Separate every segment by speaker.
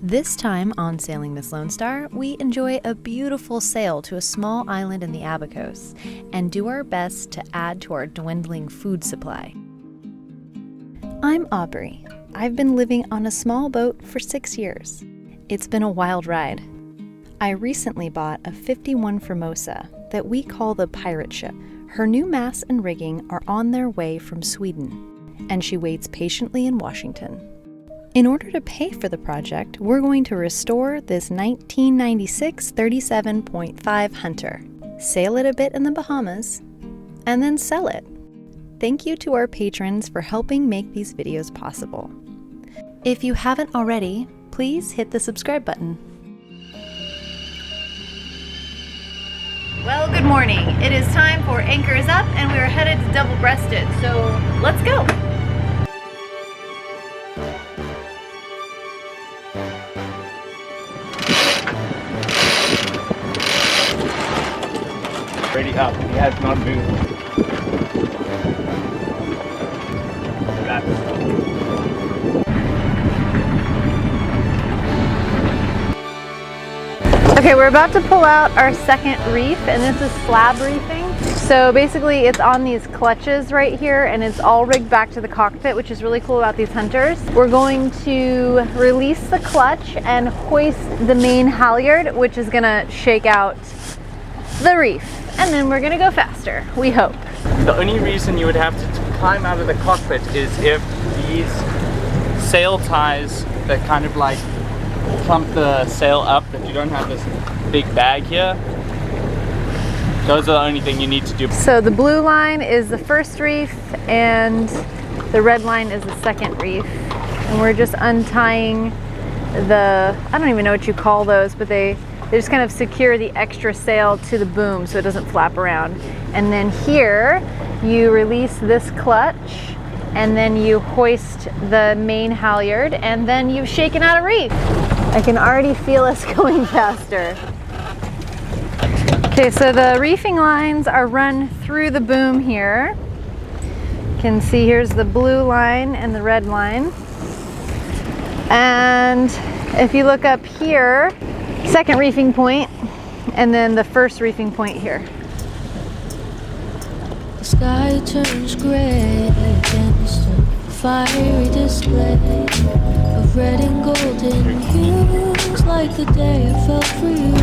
Speaker 1: This time on Sailing Miss Lone Star, we enjoy a beautiful sail to a small island in the Abacos and do our best to add to our dwindling food supply. I'm Aubrey. I've been living on a small boat for 6 years. It's been a wild ride. I recently bought a 51 Formosa that we call the pirate ship. Her new masts and rigging are on their way from Sweden, and she waits patiently in Washington. In order to pay for the project, we're going to restore this 1996 37.5 Hunter, sail it a bit in the Bahamas, and then sell it. Thank you to our patrons for helping make these videos possible. If you haven't already, please hit the subscribe button. Well, good morning. It is time for Anchor is Up, and we are headed to Double Breasted, so let's go.
Speaker 2: Ready up, he has not moved.
Speaker 1: Okay, we're about to pull out our second reef, and this is slab reefing. So basically it's on these clutches right here, and it's all rigged back to the cockpit, which is really cool about these Hunters. We're going to release the clutch and hoist the main halyard, which is gonna shake out the reef, and then we're gonna go faster, we hope.
Speaker 2: The only reason you would have to climb out of the cockpit is if these sail ties that kind of like clump the sail up, if you don't have this big bag here, those are the only thing you need to do.
Speaker 1: So the blue line is the first reef and the red line is the second reef, and we're just untying the, I don't even know what you call those, but they just kind of secure the extra sail to the boom so it doesn't flap around. And then here you release this clutch, and then you hoist the main halyard, and then you've shaken out a reef. I can already feel us going faster. Okay, so the reefing lines are run through the boom here. You can see here's the blue line and the red line. And if you look up here, second reefing point, and then the first reefing point here.
Speaker 3: The sky turns gray against a fiery display of red and golden hues, like the day I fell for you.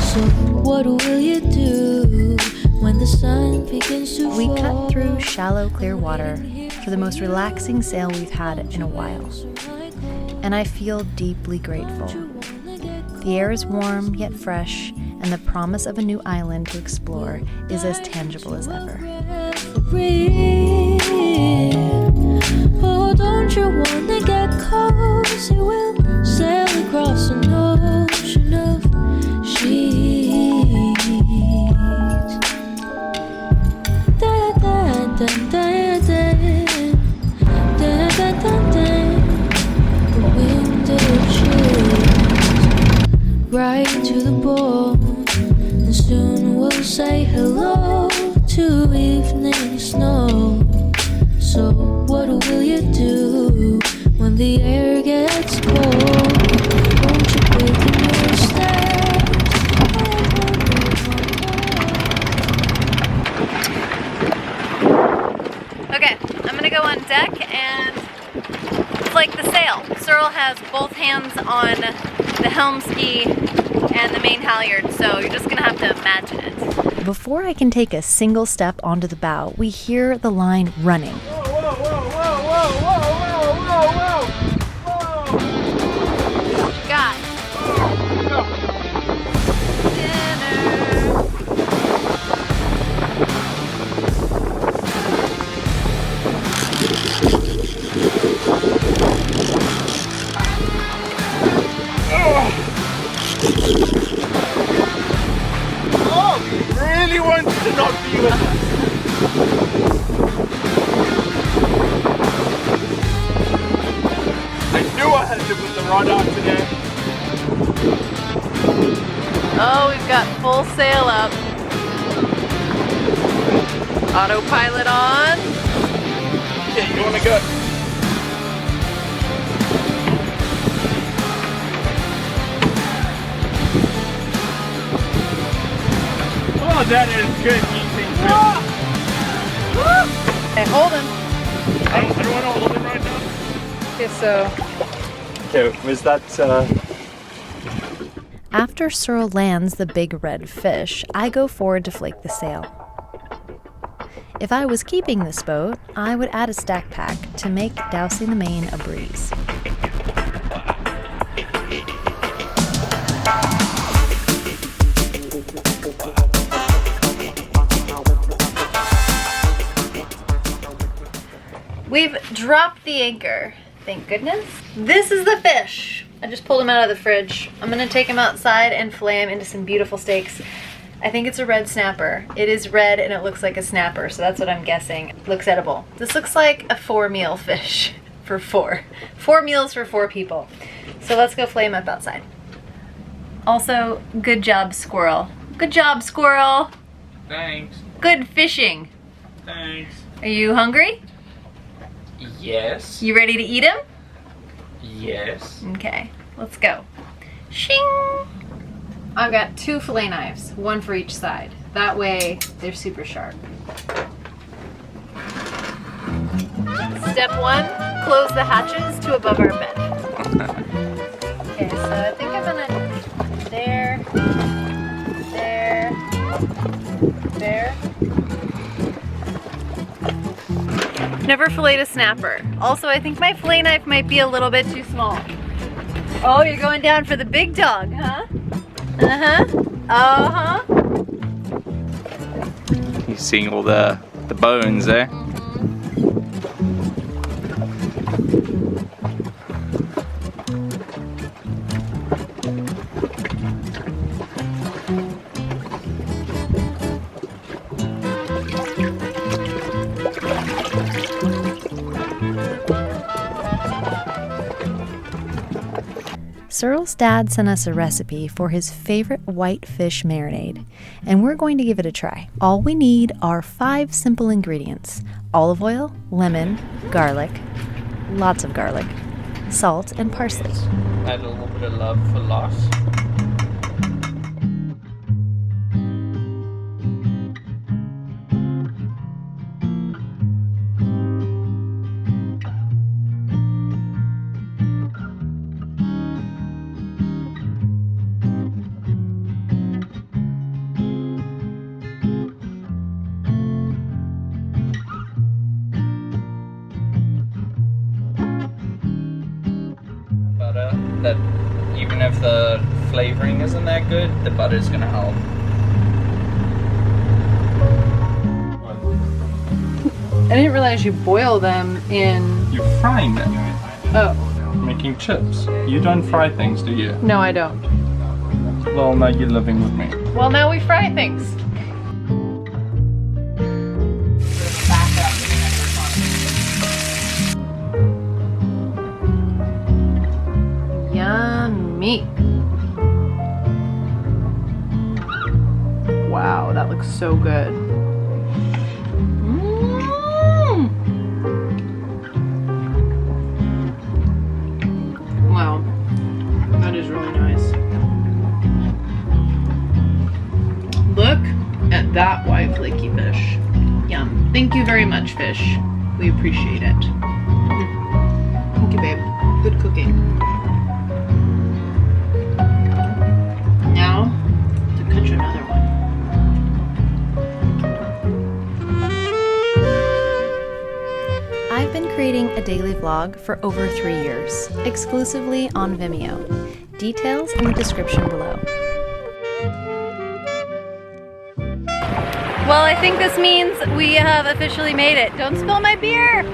Speaker 3: So what will you do when the sun begins to fall?
Speaker 1: We cut through shallow, clear water for the most relaxing sail we've had in a while, and I feel deeply grateful. The air is warm yet fresh, and the promise of a new island to explore is as tangible as ever.
Speaker 3: Oh, don't you wanna get cozy? We'll sail across an ocean of sheets. Da da da da da da da da da. The wind of chills right to the bone, and soon we'll say hello to evening snow. So what will you do when the air gets cold? Won't you quicken your steps?
Speaker 1: Okay, I'm gonna go on deck, and it's like the sail. Cyril has both hands on the helm ski and the main halyard, so you're just gonna have to imagine it. Before I can take a single step onto the bow, we hear the line running. God.
Speaker 2: Really wanted to not be with us. I knew I had to put the rod out today.
Speaker 1: Oh, we've got full sail up. Autopilot on.
Speaker 2: Okay, you wanna go? Oh, that is good eating.
Speaker 1: Okay, hold him.
Speaker 2: I don't want to hold him right now.
Speaker 1: Okay, so.
Speaker 2: Okay, was that,
Speaker 1: After Searle lands the big red fish, I go forward to flake the sail. If I was keeping this boat, I would add a stack pack to make dousing the main a breeze. We've dropped the anchor, thank goodness. This is the fish. I just pulled him out of the fridge. I'm gonna take him outside and fillet him into some beautiful steaks. I think it's a red snapper. It is red and it looks like a snapper, so that's what I'm guessing. Looks edible. This looks like a 4-meal fish for 4. 4 meals for 4 people. So let's go fillet him up outside. Also, good job, squirrel. Good job, squirrel.
Speaker 2: thanks.
Speaker 1: Good fishing.
Speaker 2: Thanks.
Speaker 1: Are you hungry?
Speaker 2: Yes.
Speaker 1: You ready to eat him?
Speaker 2: Yes.
Speaker 1: Okay, let's go. Shing! I've got 2 fillet knives, 1 for each side. That way, they're super sharp. Step 1, close the hatches to above our bed. Okay, so I think I'm gonna there. Never filleted a snapper. Also, I think my fillet knife might be a little bit too small. Oh, you're going down for the big dog, huh? Uh-huh. Uh-huh.
Speaker 2: You're seeing all the bones there.
Speaker 1: Searle's dad sent us a recipe for his favorite white fish marinade, and we're going to give it a try. All we need are 5 simple ingredients: olive oil, lemon, garlic, lots of garlic, salt, and parsley.
Speaker 2: Add a little bit of love for loss. That even if the flavoring isn't that good, the butter's gonna help.
Speaker 1: I didn't realize you boil them in...
Speaker 2: You're frying them.
Speaker 1: Oh.
Speaker 2: Making chips. You don't fry things, do you?
Speaker 1: No, I don't.
Speaker 2: Well, now you're living with me.
Speaker 1: Well, now we fry things. Yummy. Wow, that looks so good. Wow, that is really nice. Look at that white flaky fish. Yum. Thank you very much, fish. We appreciate it. Thank you, babe. Good cooking. Now, to cut you another one. I've been creating a daily vlog for over 3 years, exclusively on Vimeo. Details in the description below. Well, I think this means we have officially made it. Don't spill my beer!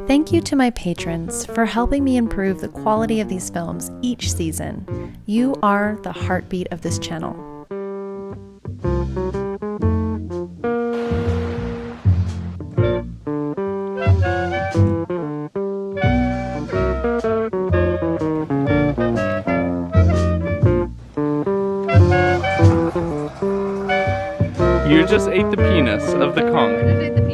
Speaker 1: Thank you to my patrons for helping me improve the quality of these films each season. You are the heartbeat of this channel.
Speaker 2: You just ate the penis of the conch.